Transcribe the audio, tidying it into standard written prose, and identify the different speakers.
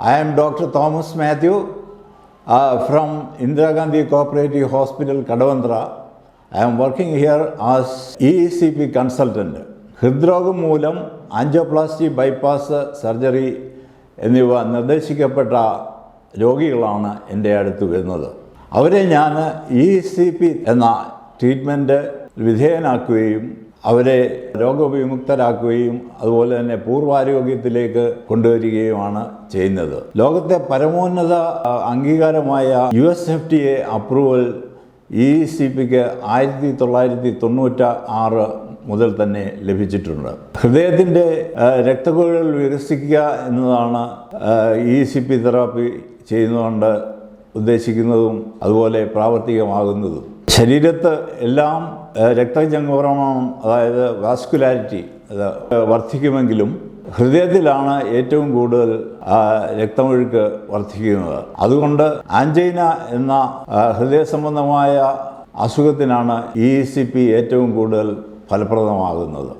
Speaker 1: I am Dr. Thomas Matthew from Indira Gandhi Cooperative Hospital, Kadavandra. I am working here as ECP consultant. ഹൃദ്രോഗം മൂലം angioplasty bypass surgery എന്നിവ നിർദ്ദേശിക്കപ്പെട്ട രോഗികളാണ് എൻ്റെ അടുത്ത് വരുന്നത്. അവരെ ഞാൻ ECP എന്ന ട്രീറ്റ്മെൻറ്റ് വിധേയനാക്കുകയും അവരെ രോഗവിമുക്തരാക്കുകയും അതുപോലെ തന്നെ പൂർവാരോഗ്യത്തിലേക്ക് കൊണ്ടുവരികയുമാണ് ചെയ്യുന്നത്. ലോകത്തെ പരമോന്നത അംഗീകാരമായ USFDA അപ്രൂവൽ ECPക്ക് 1996 മുതൽ തന്നെ ലഭിച്ചിട്ടുണ്ട്. ഹൃദയത്തിൻ്റെ രക്തക്കുഴലുകൾ വികസിക്കുക എന്നതാണ് ECP തെറാപ്പി ചെയ്യുന്നതുകൊണ്ട് ഉദ്ദേശിക്കുന്നതും അതുപോലെ പ്രാവർത്തികമാകുന്നതും. ശരീരത്ത് എല്ലാം രക്തചംക്രമണം, അതായത് വാസ്കുലാരിറ്റി വർദ്ധിക്കുമെങ്കിലും ഹൃദയത്തിലാണ് ഏറ്റവും കൂടുതൽ രക്തമൊഴുക്ക് വർദ്ധിക്കുന്നത്. അതുകൊണ്ട് ആൻജൈന എന്ന ഹൃദയ സംബന്ധമായ അസുഖത്തിനാണ് ECP ഏറ്റവും കൂടുതൽ ഫലപ്രദമാകുന്നത്.